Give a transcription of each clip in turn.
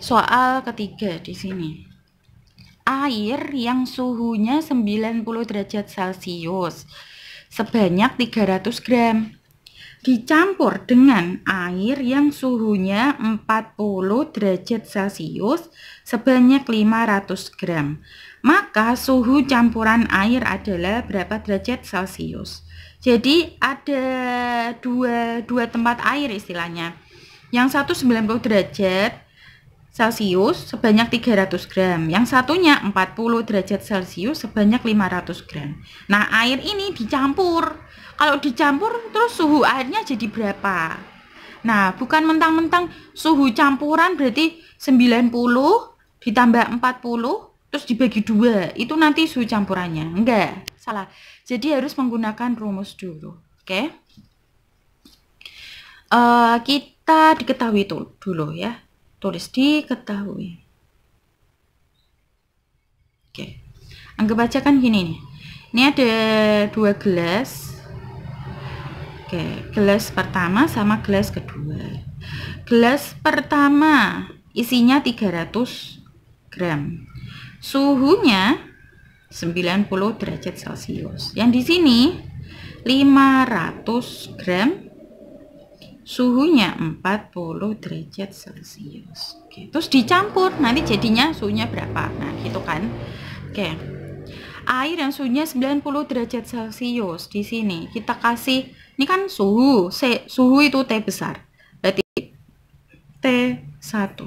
Soal ketiga di sini. Air yang suhunya 90 derajat Celcius sebanyak 300 gram dicampur dengan air yang suhunya 40 derajat Celcius sebanyak 500 gram. Maka suhu campuran air adalah berapa derajat Celcius? Jadi ada dua tempat air istilahnya. Yang satu 90 derajat Celcius sebanyak 300 gram. Yang satunya 40 derajat Celcius sebanyak 500 gram. Nah, air ini dicampur. Kalau dicampur terus suhu airnya jadi berapa? Nah, bukan mentang-mentang suhu campuran berarti 90 ditambah 40 terus dibagi 2. Itu nanti suhu campurannya. Enggak, salah. Jadi harus menggunakan rumus dulu. Oke? Kita diketahui dulu ya. Tulis diketahui. Oke. Anggap aja kan gini nih. Ini ada 2 gelas. Oke, gelas pertama sama gelas kedua. Gelas pertama isinya 300 gram. Suhunya 90 derajat Celcius. Yang di sini 500 gram. Suhunya 40 derajat Celcius. Oke, terus dicampur, nanti jadinya suhunya berapa? Nah, gitu kan. Oke. Air yang suhunya 90 derajat Celcius di sini kita kasih, ini kan suhu itu T besar. Berarti T1.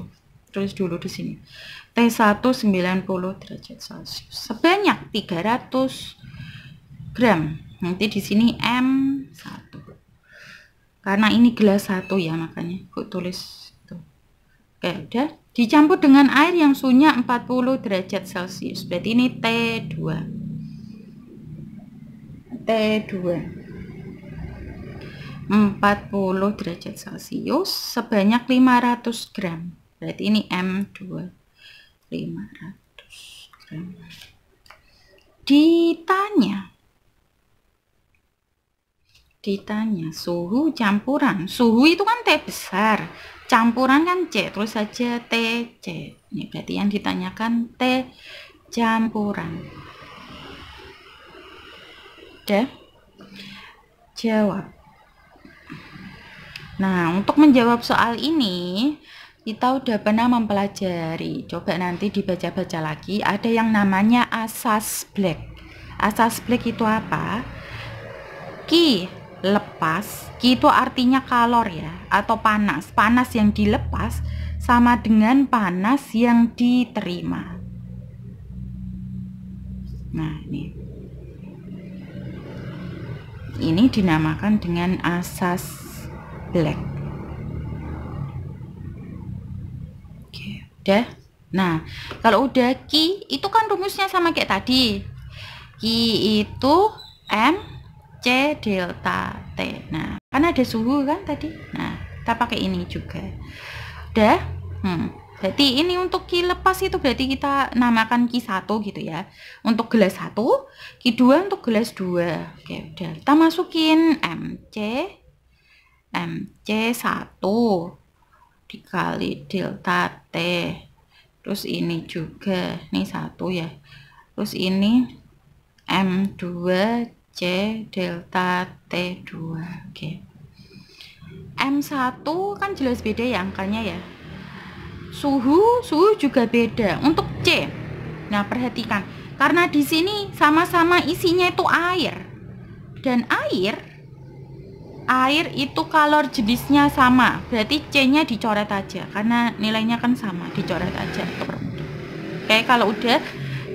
Tulis dulu di sini. T1 90 derajat Celcius sebanyak 300 gram. Nanti di sini M1. Karena ini gelas 1 ya, makanya aku tulis itu. Oke, udah dicampur dengan air yang suhunya 40 derajat Celcius. Berarti ini T2. T2. 40 derajat Celcius sebanyak 500 gram. Berarti ini M2. 500 gram. Ditanya suhu campuran. Suhu itu kan T besar, campuran kan C, terus saja TC. Ini berarti yang ditanyakan T campuran. Udah? Jawab. Nah, untuk menjawab soal ini kita udah pernah mempelajari. Coba nanti dibaca-baca lagi. Ada yang namanya asas Black. Asas Black itu apa? Q lepas, Q itu artinya kalor ya, atau panas. Panas yang dilepas sama dengan panas yang diterima. Nah, ini dinamakan dengan asas Black. Oke, udah. Nah, kalau udah Q itu kan rumusnya sama kayak tadi. Q itu M C delta T. Nah, kan ada suhu kan tadi. Nah, kita pakai ini juga. Udah? Berarti ini untuk Q lepas itu berarti kita namakan Q1 gitu ya. Untuk gelas 1, Q2 untuk gelas 2. Oke, udah. Kita masukin MC1 dikali delta T. Terus ini juga, ini 1 ya. Terus ini M2 C delta T2. Oke. M1 kan jelas beda ya angkanya ya. Suhu juga beda. Untuk C. Nah, perhatikan. Karena di sini sama-sama isinya itu air. Dan air itu kalor jenisnya sama. Berarti C-nya dicoret aja karena nilainya kan sama, dicoret aja. Oke, kalau udah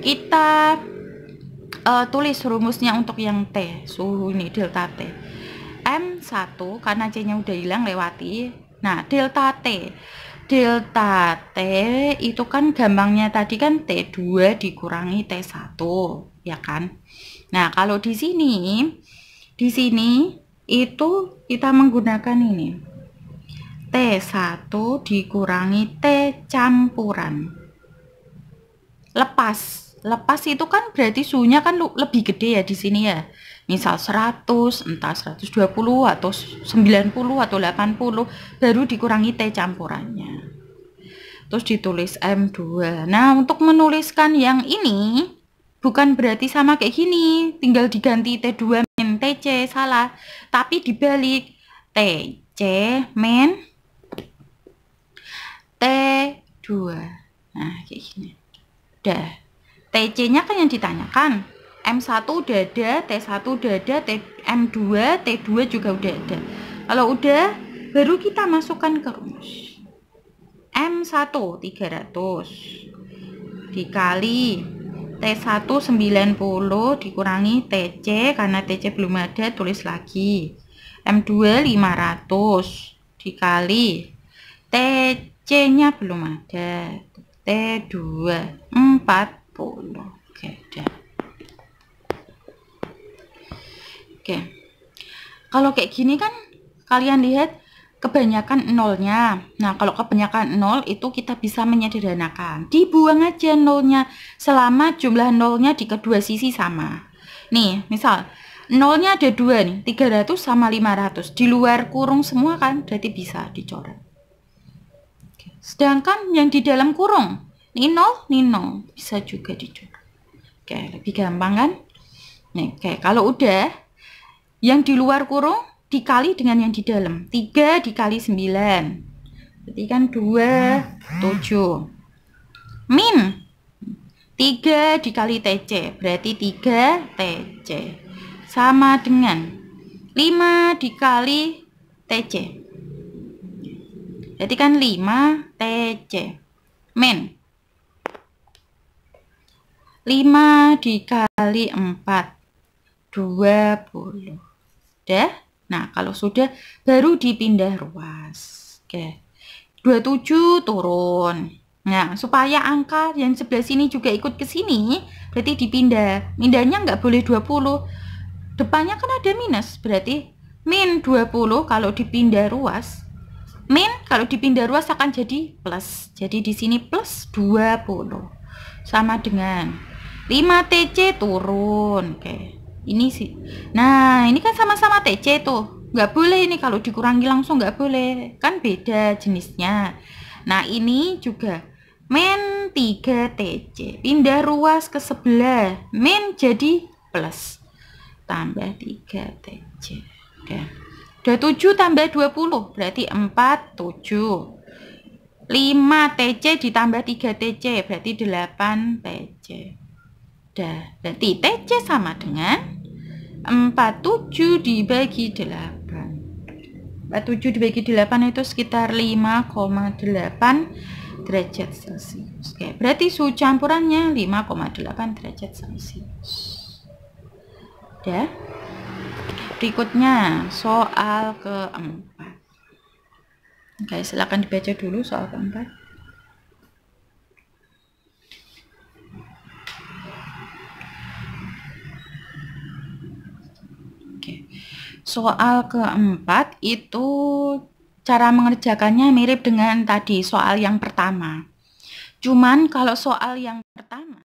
kita tulis rumusnya untuk yang T, suhu ini delta T. M1 karena C-nya udah hilang lewati. Nah, delta T. Delta T itu kan gampangnya tadi kan T2 dikurangi T1, ya kan? Nah, kalau di sini itu kita menggunakan ini. T1 dikurangi T campuran. Lepas itu kan berarti suhunya kan lebih gede ya di sini ya. Misal 100, entah 120 atau 90 atau 80 baru dikurangi T campurannya. terus ditulis M2. Nah, untuk menuliskan yang ini bukan berarti sama kayak gini, tinggal diganti T2 min TC, salah. Tapi dibalik, TC min T2. Nah, kayak gini. Udah. TC-nya kan yang ditanyakan. M1 udah ada, T1 udah ada, M2, T2 juga udah ada. Kalau udah, baru kita masukkan ke rumus. M1 300 dikali T1 90 dikurangi TC, karena TC belum ada, tulis lagi. M2 500 dikali TC-nya belum ada, T2 40. Oke, udah. Oke. Kalau kayak gini kan kalian lihat kebanyakan nolnya. Nah, kalau kebanyakan nol itu kita bisa menyederhanakan. Dibuang aja nolnya selama jumlah nolnya di kedua sisi sama. Nih, misal nolnya ada 2 nih, 300 sama 500. Di luar kurung semua kan, berarti bisa dicoret. Sedangkan yang di dalam kurung, ini 0, bisa juga dicoret. Oke, lebih gampang kan? Nih, oke, kalau udah, yang di luar kurung dikali dengan yang di dalam. 3 dikali 9. Berarti kan 27. Min 3 dikali TC. Berarti 3 TC. Sama dengan 5 dikali TC. Berarti kan 5 TC. Min 5 dikali 4. 20. Udah? Nah, kalau sudah baru dipindah ruas. Oke. 27 turun. Nah, supaya angka yang sebelah sini juga ikut ke sini, berarti dipindah. Pindahnya nggak boleh 20. Depannya kan ada minus, berarti min 20 kalau dipindah ruas. Min kalau dipindah ruas akan jadi plus. Jadi di sini plus 20. Sama dengan 5 TC turun. Oke. Ini sih. Nah, ini kan sama-sama TC tuh. Nggak boleh ini kalau dikurangi langsung, nggak boleh. Kan beda jenisnya. Nah, ini juga min 3 TC. Pindah ruas ke sebelah. Min jadi plus. Tambah 3 TC. Oke. 27 tambah 20. Berarti 47. 5 TC ditambah 3 TC. Berarti 8 TC. Udah, berarti TC sama dengan 47 dibagi 8. 47 dibagi 8 itu sekitar 5,8 derajat Celcius. Oke, berarti suhu campurannya 5,8 derajat Celcius. Udah. Berikutnya soal keempat. Oke, silakan dibaca dulu soal keempat. Soal keempat itu cara mengerjakannya mirip dengan tadi soal yang pertama. Cuman kalau soal yang pertama